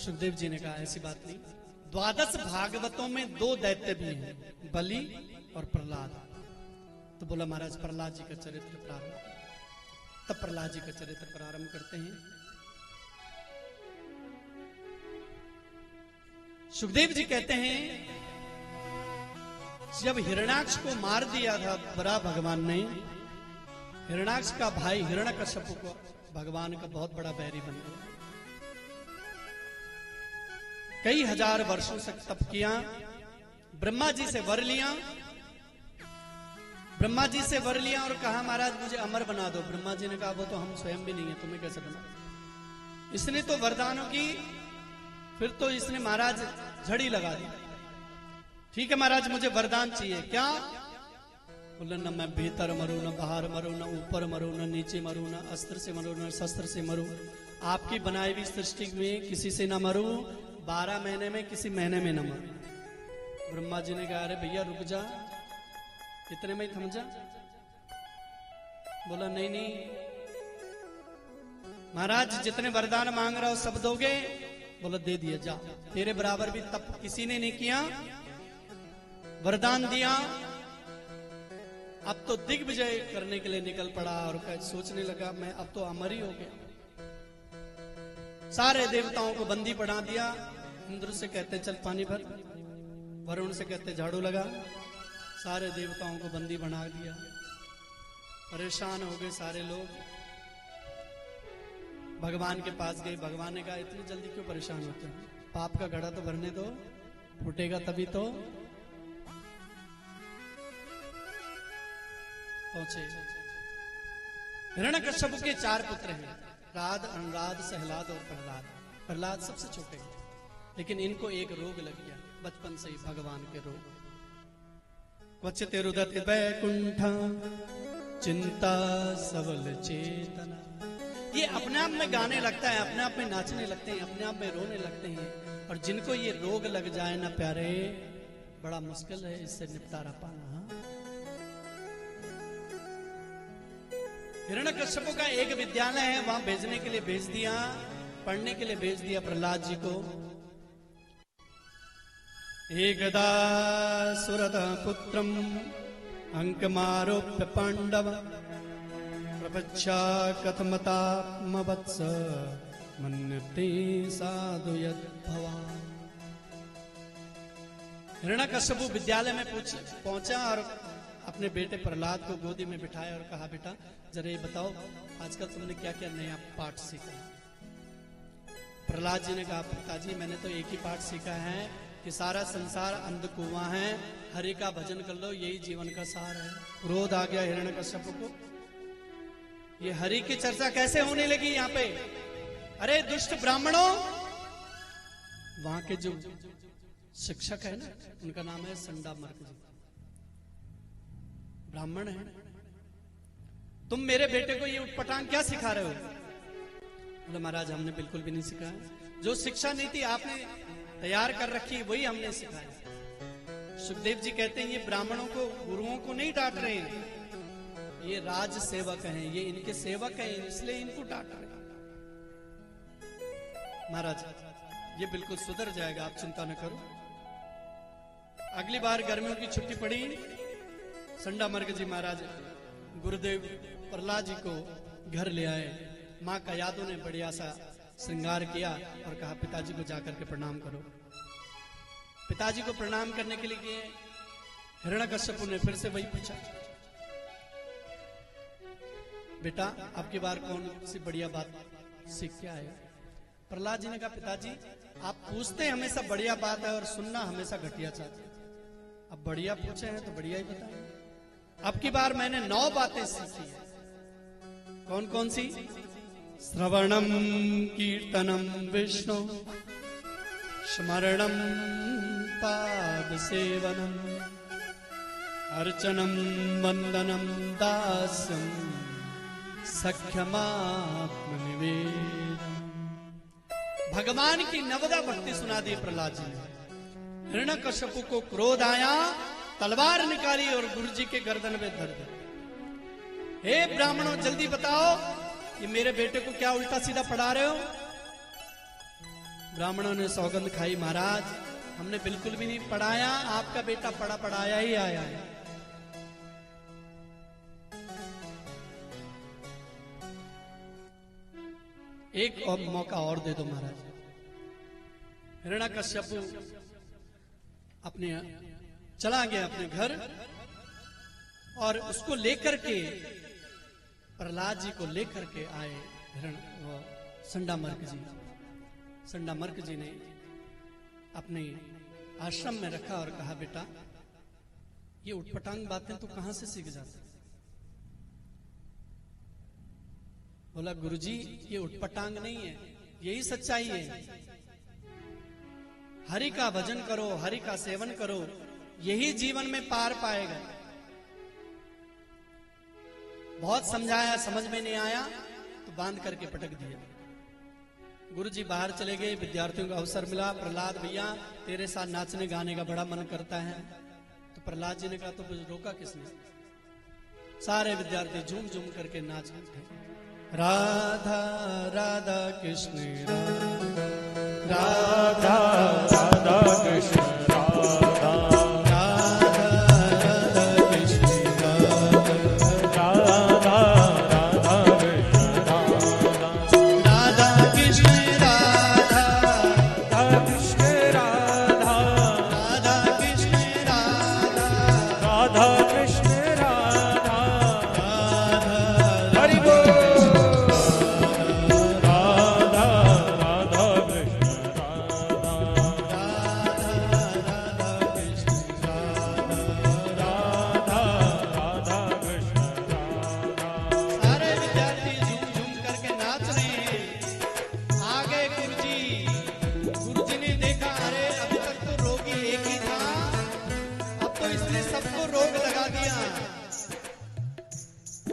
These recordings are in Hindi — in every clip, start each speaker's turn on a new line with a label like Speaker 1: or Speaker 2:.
Speaker 1: सुखदेव जी ने कहा ऐसी बात नहीं, 12 भागवतों में 2 दैत्य भी हैं, बलि और प्रहलाद। तो बोला महाराज प्रहलाद जी का चरित्र प्रारंभ। तब प्रहलाद जी का चरित्र प्रारंभ करते हैं। सुखदेव जी कहते हैं जब हिरण्याक्ष को मार दिया था बड़ा भगवान ने, हिरण्याक्ष का भाई हिरण्यकश्यप को भगवान का बहुत बड़ा बैरी बन गया। कई हजार वर्षों से तप किया, ब्रह्मा जी से वर लिया, ब्रह्मा जी से वर लिया और कहा महाराज मुझे अमर बना दो। ब्रह्मा जी ने कहा वो तो हम स्वयं भी नहीं है, तुम्हें कैसे बना। इसने तो वरदानों की, फिर तो इसने महाराज झड़ी लगा दी। ठीक है महाराज मुझे वरदान चाहिए, क्या? बोले न मैं भीतर मरूं, न बाहर मरूं, न ऊपर मरूं, न नीचे मरूं, न अस्त्र से मरूं, न शस्त्र से मरूं, आपकी बनाई हुई सृष्टि में किसी से न मरूं, 12 महीने में किसी महीने में न मरूं। ब्रह्मा जी ने कहा अरे भैया रुक जा, इतने में ही थम जा। बोला नहीं नहीं महाराज जितने वरदान मांग रहा हो सब दोगे? बोला दे दिया, जा। तेरे बराबर भी तप किसी ने नहीं किया, वरदान दिया। अब तो दिग्विजय करने के लिए निकल पड़ा और सोचने लगा मैं अब तो अमर ही हो गया। सारे देवताओं को बंदी बना दिया। इंद्र से कहते चल पानी भर, वरुण से कहते झाड़ू लगा, सारे देवताओं को बंदी बना दिया। परेशान हो गए सारे लोग, भगवान के पास गए। भगवान ने कहा इतनी जल्दी क्यों परेशान होते हैं, पाप का घड़ा तो भरने दो, फूटेगा तभी तो। पहुंचे। हिरण्यकश्यप के 4 पुत्र हैं, राध, अनुराध, सहलाद और प्रहलाद। प्रहलाद सबसे छोटे हैं, लेकिन इनको एक रोग लग गया बचपन से ही, भगवान के रोग। क्वचित रुदति वैकुंठ चिंता सबल चेतना। ये अपने आप में गाने लगता है, अपने आप में नाचने लगते हैं, अपने आप में रोने लगते हैं। और जिनको ये रोग लग जाए ना प्यारे, बड़ा मुश्किल है इससे निपटारा पाना। हिरण्यकश्यप का एक विद्यालय है, वहां भेजने के लिए भेज दिया, पढ़ने के लिए भेज दिया प्रहलाद जी को। एकदा सुरथ पुत्रम अंकमारोप्य पांडव प्रपच्छा कथमतात्मवत्स मन्यते साधु यद भवान्। हिरण्यकश्यप विद्यालय में पहुंचा और अपने बेटे प्रहलाद को गोदी में बिठाया और कहा बेटा जरा ये बताओ आजकल तुमने क्या क्या नया पाठ सीखा। प्रहलाद जी ने कहा पिताजी मैंने तो एक ही पाठ सीखा है कि सारा संसार अंधकुआं है, हरि का भजन कर लो, यही जीवन का सार है। क्रोध आ गया हिरण्यकश्यप को, ये हरि की चर्चा कैसे होने लगी यहाँ पे? अरे दुष्ट ब्राह्मणों! वहां के जो शिक्षक है ना, उनका नाम है संडामर्क जी, ब्राह्मण है। तुम मेरे बेटे को ये उटपटांग क्या सिखा रहे हो? बोले महाराज हमने बिल्कुल भी नहीं सिखाया, जो शिक्षा नीति आपने तैयार कर रखी वही हमने सिखाया। सुखदेव जी कहते हैं ये ब्राह्मणों को, गुरुओं को नहीं डांट रहे हैं, ये राज सेवक हैं, ये इनके सेवक हैं, इसलिए इनको डांट रहे हैं। महाराज ये बिल्कुल सुधर जाएगा, आप चिंता न करो। अगली बार गर्मियों की छुट्टी पड़ी, संडामर्क जी महाराज गुरुदेव प्रहलाद जी को घर ले आए। माँ का यादों ने बढ़िया सा श्रृंगार किया और कहा पिताजी को जाकर के प्रणाम करो। पिताजी को प्रणाम करने के लिए गए। हिरण्यकश्यप ने फिर से वही पूछा बेटा आपकी बार कौन सी बढ़िया बात सीख के आए? प्रहलाद जी ने कहा पिताजी आप पूछते हमेशा बढ़िया बात है और सुनना हमेशा घटिया चाहते हैं। अब बढ़िया पूछे हैं तो बढ़िया ही बताएं। अब की बार मैंने 9 बातें सीखी है। कौन कौन सी? श्रवणम कीर्तनम विष्णु, स्मरणम पाद सेवनम, अर्चनम वंदनम दास्यम, सख्यमात्म निवेदन। भगवान की नवदा भक्ति सुना दी प्रहलाद जी ने। हिरण्यकश्यप को क्रोध आया, तलवार निकाली और गुरु जी के गर्दन में धर दी। हे ब्राह्मणों जल्दी बताओ ये मेरे बेटे को क्या उल्टा सीधा पढ़ा रहे हो? ब्राह्मणों ने सौगंध खाई, महाराज हमने बिल्कुल भी नहीं पढ़ाया, आपका बेटा पढ़ाया ही आया है। एक और मौका और दे दो महाराज। हिरण्यकश्यप अपने चला गया अपने घर और उसको लेकर के प्रहलाद जी को लेकर के आए संडामर्क जी। संडामर्क जी ने अपने आश्रम में रखा और कहा, बेटा ये उटपटांग बातें तो कहां से सीख जाते? बोला, गुरुजी ये उटपटांग नहीं है, यही सच्चाई है। हरि का भजन करो, हरि का सेवन करो, यही जीवन में पार पाएगा। बहुत समझाया, समझ में नहीं आया तो बांध करके पटक दिया। गुरुजी बाहर चले गए, विद्यार्थियों का अवसर मिला। प्रहलाद भैया तेरे साथ नाचने गाने का बड़ा मन करता है। तो प्रहलाद जी ने कहा, तो रोका किसने? सारे विद्यार्थी झूम झूम करके नाच उठे। राधा राधा कृष्ण राधा राधा कृष्ण राधा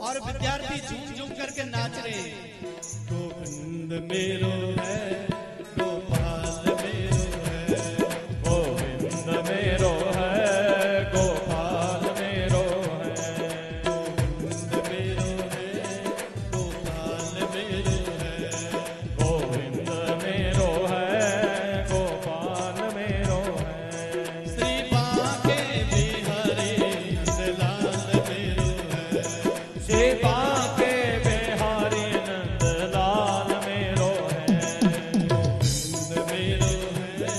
Speaker 1: और विद्यार्थी झूम झूम करके नाच रहे। गोविंद मेरो है, गोपाल मेरो है, गोविंद मेरो है, गोपाल मेरो है, गोविंद मेरो है, गोपाल मेरो है, गोविंद मेरो है, गोपाल मेरो है। श्री बांके बिहारी नंदलाल मेरो है, श्री बांके बिहारी नंदलाल मेरो है, गोविंद मेरो है,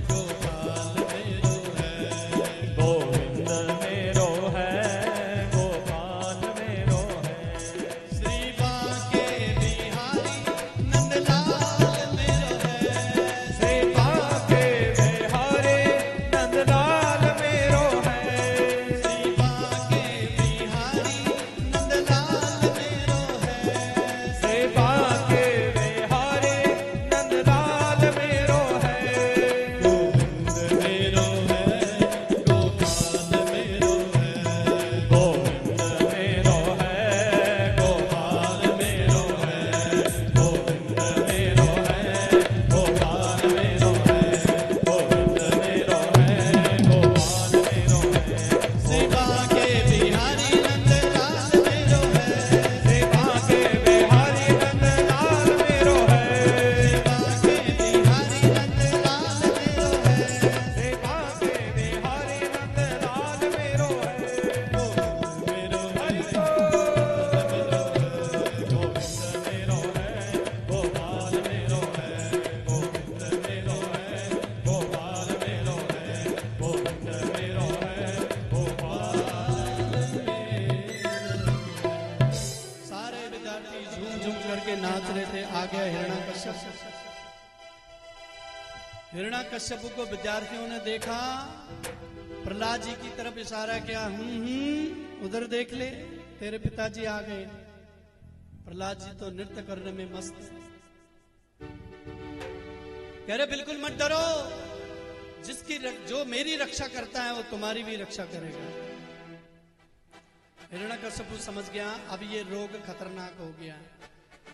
Speaker 1: गोपाल मेरो है, गोविंद मेरो है, गोपाल मेरो है। श्री बांके बिहारी नंदलाल मेरो है, श्री बांके बिहारी नंदलाल मेरो है, श्री बांके बिहारी नंदलाल मेरो है, श्री बांके बिहारी नंदलाल मेरो है। गोविंद मेरो है, गोपाल मेरो है, गोविंद मेरो है, गोपाल मेरो है, गोविंद मेरो है, गोपाल मेरो है, गोविंद मेरो है, गोपाल मेरो है। श्री बांके बिहारी नंदलाल मेरो है, श्री बांके बिहारी नंदलाल मेरो है, श्री बांके बिहारी नंदलाल मेरो है, श्री बांके बिहारी नंदलाल मेरो है। गोविंद मेरो है, गोविंद मेरो है, गोपाल मेरो है, गोविंद मेरो है, गोपाल मेरो है, गोविंद मेरो है, गोपाल मेरो। सारे विद्यार्थी झूम झूम करके नाच रहे थे। आ गया हिरण्यकश्यप। हिरण्यकश्यप को विद्यार्थियों ने देखा, प्रहलाद जी की तरफ इशारा किया, उधर देख ले, तेरे पिताजी आ गए। प्रहलाद जी तो नृत्य करने में मस्त। कह रहे बिल्कुल मत डरो, जो मेरी रक्षा करता है वो तुम्हारी भी रक्षा करेगा। हिरण्यकश्यप समझ गया अब ये रोग खतरनाक हो गया,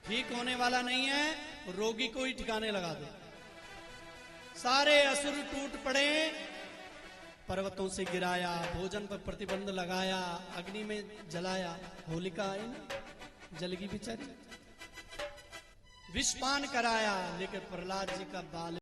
Speaker 1: ठीक होने वाला नहीं है, रोगी को ही ठिकाने लगा दो। सारे असुर टूट पड़े, पर्वतों से गिराया, भोजन पर प्रतिबंध लगाया, अग्नि में जलाया। होलिका आई ना, जलगी बेचारी, विषपान कराया, लेकिन प्रहलाद जी का बाल